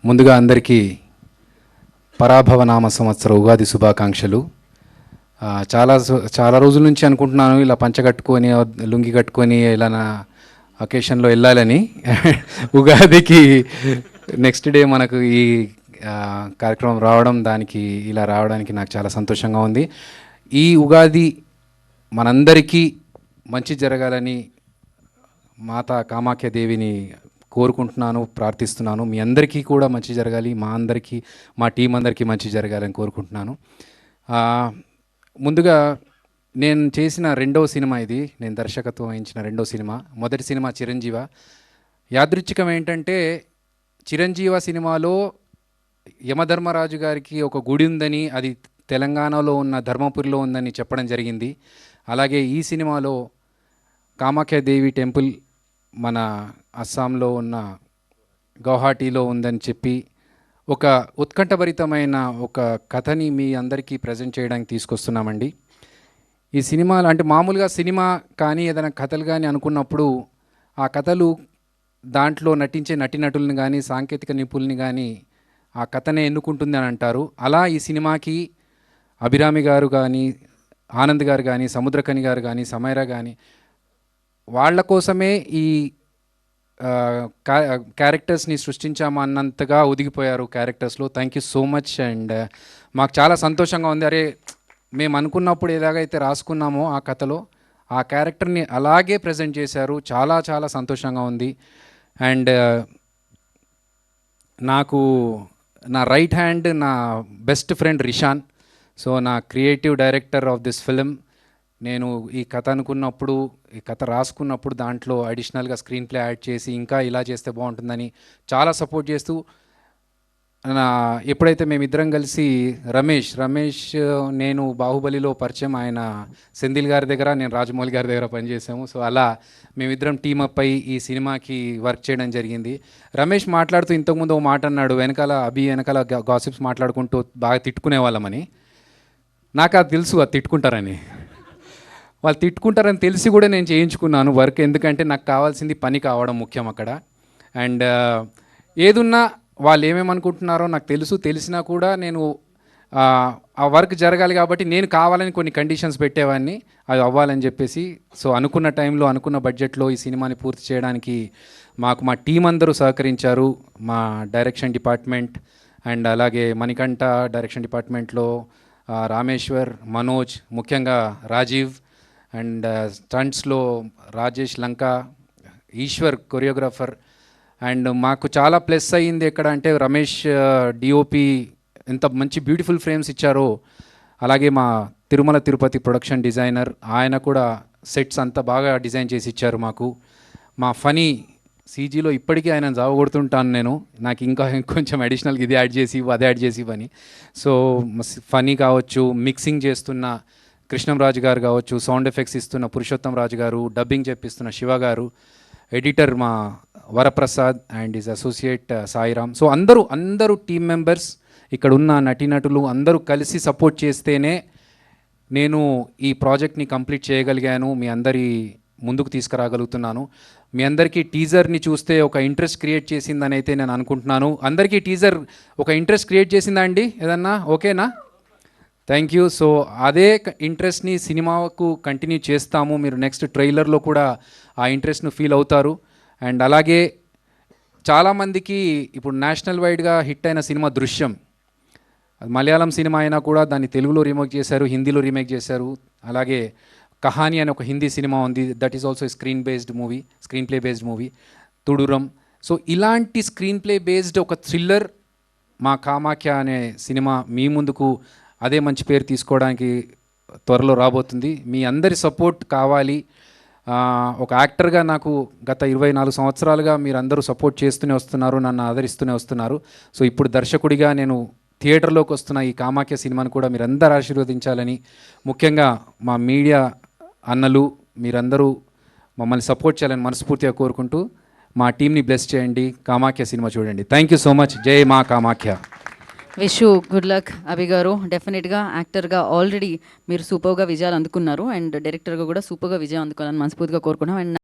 ముందుగా అందరికీ పరాభవనామ సంవత్సర ఉగాది శుభాకాంక్షలు. చాలా రోజుల నుంచి అనుకుంటున్నాను ఇలా పంచ కట్టుకొని లుంగి కట్టుకొని ఇలా నా అకేషన్లో వెళ్ళాలని. ఉగాదికి నెక్స్ట్ డే మనకు ఈ కార్యక్రమం రావడం, దానికి ఇలా రావడానికి నాకు చాలా సంతోషంగా ఉంది. ఈ ఉగాది మనందరికీ మంచి జరగాలని మాతా కామాఖ్య దేవిని కోరుకుంటున్నాను, ప్రార్థిస్తున్నాను. మీ అందరికీ కూడా మంచి జరగాలి, మా టీం అందరికీ మంచి జరగాలని కోరుకుంటున్నాను. ముందుగా నేను చేసిన రెండవ సినిమా ఇది, నేను దర్శకత్వం వహించిన రెండవ సినిమా. మొదటి సినిమా చిరంజీవ. యాదృచ్ఛికం ఏంటంటే చిరంజీవ సినిమాలో యమధర్మరాజు గారికి ఒక గుడి ఉందని, అది తెలంగాణలో ఉన్న ధర్మపురిలో ఉందని చెప్పడం జరిగింది. అలాగే ఈ సినిమాలో కామాఖ్యాదేవి టెంపుల్ మన అస్సాంలో ఉన్న గౌహాటీలో ఉందని చెప్పి ఒక ఉత్కంఠభరితమైన ఒక కథని మీ అందరికీ ప్రజెంట్ చేయడానికి తీసుకొస్తున్నామండి. ఈ సినిమాలు అంటే మామూలుగా సినిమా కానీ ఏదైనా కథలు కానీ అనుకున్నప్పుడు ఆ కథలు దాంట్లో నటించే నటీనటుల్ని కానీ సాంకేతిక నిపుణుల్ని కానీ ఆ కథనే ఎన్నుకుంటుంది అని అంటారు. అలా ఈ సినిమాకి అభిరామి గారు కానీ, ఆనంద్ గారు కానీ, సముద్రకని గారు కానీ, సమైరా కానీ వాళ్ళ కోసమే ఈ క్యారెక్టర్స్ని సృష్టించామన్నంతగా ఒదిగిపోయారు క్యారెక్టర్స్లో. Thank you so much. And మాకు చాలా సంతోషంగా ఉంది. అరే, మేము అనుకున్నప్పుడు ఎలాగైతే రాసుకున్నామో ఆ కథలో ఆ క్యారెక్టర్ని అలాగే ప్రజెంట్ చేశారు. చాలా చాలా సంతోషంగా ఉంది. అండ్ నాకు నా రైట్ హ్యాండ్, నా బెస్ట్ ఫ్రెండ్ రిషాన్. సో నా creative director of this film. నేను ఈ కథ అనుకున్నప్పుడు, ఈ కథ రాసుకున్నప్పుడు దాంట్లో అడిషనల్గా స్క్రీన్ ప్లే యాడ్ చేసి ఇంకా ఇలా చేస్తే బాగుంటుందని చాలా సపోర్ట్ చేస్తూ ఎప్పుడైతే మేమిద్దరం కలిసి రమేష్ నేను బాహుబలిలో పరిచయం, ఆయన సెంధిల్ గారి దగ్గర, నేను రాజమౌళి గారి దగ్గర పనిచేసాము. సో అలా మేమిద్దరం టీమప్ అయి ఈ సినిమాకి వర్క్ చేయడం జరిగింది. రమేష్ మాట్లాడుతూ ఇంతకుముందు ఓ మాట అన్నాడు, వెనకాల గాసిప్స్ మాట్లాడుకుంటూ బాగా తిట్టుకునే వాళ్ళమని. నాకు అది తెలుసు, అది తిట్టుకుంటారని. వాళ్ళు తిట్టుకుంటారని తెలిసి కూడా నేను చేయించుకున్నాను వర్క్. ఎందుకంటే నాకు కావాల్సింది పని కావడం ముఖ్యం అక్కడ. అండ్ ఏదున్నా వాళ్ళు ఏమేమనుకుంటున్నారో నాకు తెలిసినా కూడా నేను ఆ వర్క్ జరగాలి కాబట్టి నేను కావాలని కొన్ని కండిషన్స్ పెట్టేవాడిని, అది అవ్వాలని చెప్పేసి. సో అనుకున్న టైంలో, అనుకున్న బడ్జెట్లో ఈ సినిమాని పూర్తి చేయడానికి మా టీం అందరూ సహకరించారు. మా డైరెక్షన్ డిపార్ట్మెంట్ అండ్ అలాగే మణికంఠ డైరెక్షన్ డిపార్ట్మెంట్లో రామేశ్వర్, మనోజ్, ముఖ్యంగా రాజీవ్, అండ్ స్టంట్స్లో రాజేష్ లంక, ఈశ్వర్ కొరియోగ్రాఫర్. అండ్ మాకు చాలా ప్లస్ అయ్యింది ఎక్కడ అంటే రమేష్ డిఓపి ఎంత మంచి బ్యూటిఫుల్ ఫ్రేమ్స్ ఇచ్చారో, అలాగే మా తిరుమల తిరుపతి ప్రొడక్షన్ డిజైనర్, ఆయన కూడా సెట్స్ అంతా బాగా డిజైన్ చేసి ఇచ్చారు మాకు. మా ఫనీ సీజీలో ఇప్పటికీ ఆయన జావగొడుతుంటాను నేను, నాకు ఇంకా కొంచెం అడిషనల్గా ఇది యాడ్ చేసి అది యాడ్ చేసి ఇవని. సో ఫనీ కావచ్చు, మిక్సింగ్ చేస్తున్న కృష్ణంరాజు గారు కావచ్చు, సౌండ్ ఎఫెక్ట్స్ ఇస్తున్న పురుషోత్తం రాజు గారు, డబ్బింగ్ చెప్పిస్తున్న శివ గారు, ఎడిటర్ మా Varaprasad and is associate Sairam. So అందరూ టీమ్ మెంబర్స్, ఇక్కడ ఉన్న నటీనటులు అందరూ కలిసి సపోర్ట్ చేస్తేనే నేను ఈ ప్రాజెక్ట్ని కంప్లీట్ చేయగలిగాను, మీ అందరి ముందుకు తీసుకురాగలుగుతున్నాను. మీ అందరికీ టీజర్ని చూస్తే ఒక ఇంట్రెస్ట్ క్రియేట్ చేసిందని అయితే నేను అనుకుంటున్నాను. అందరికీ టీజర్ ఒక ఇంట్రెస్ట్ క్రియేట్ చేసిందా అండి? ఏదన్నా ఓకేనా? Thank you. సో అదే ఇంట్రెస్ట్ని సినిమాకు కంటిన్యూ చేస్తాము. మీరు నెక్స్ట్ ట్రైలర్లో కూడా ఆ ఇంట్రెస్ట్ను ఫీల్ అవుతారు. అండ్ అలాగే చాలామందికి ఇప్పుడు నేషనల్ వైడ్గా హిట్ అయిన సినిమా దృశ్యం, అది మలయాళం సినిమా అయినా కూడా దాన్ని తెలుగులో రీమేక్ చేశారు, హిందీలో రీమేక్ చేశారు. అలాగే కహాని అని ఒక హిందీ సినిమా ఉంది, that is also screenplay based movie తుడురం. సో ఇలాంటి స్క్రీన్ ప్లే బేస్డ్ ఒక థ్రిల్లర్ మా కామాఖ్య అనే సినిమా మీ ముందుకు అదే మంచి పేరు తీసుకోవడానికి త్వరలో రాబోతుంది. మీ అందరి సపోర్ట్ కావాలి. ఒక యాక్టర్గా నాకు గత 24 సంవత్సరాలుగా మీరు అందరూ సపోర్ట్ చేస్తూనే వస్తున్నారు, నన్ను ఆదరిస్తూనే వస్తున్నారు. సో ఇప్పుడు దర్శకుడిగా నేను థియేటర్లోకి వస్తున్న ఈ కామాఖ్య సినిమాను కూడా మీరందరూ ఆశీర్వదించాలని, ముఖ్యంగా మా మీడియా అన్నలు మీరందరూ మమ్మల్ని సపోర్ట్ చేయాలని మనస్ఫూర్తిగా కోరుకుంటూ మా టీంని బ్లెస్ చేయండి. కామాఖ్య సినిమా చూడండి. Thank you so much. జై Maa Kamakhya. Wish you good luck Abhi గారు. డెఫినెట్గా యాక్టర్గా ఆల్రెడీ మీరు సూపర్గా విజయాలు అందుకున్నారు, అండ్ డైరెక్టర్గా కూడా సూపర్గా విజయం అందుకోవాలని మనస్ఫూర్తిగా కోరుకున్నాం. అండ్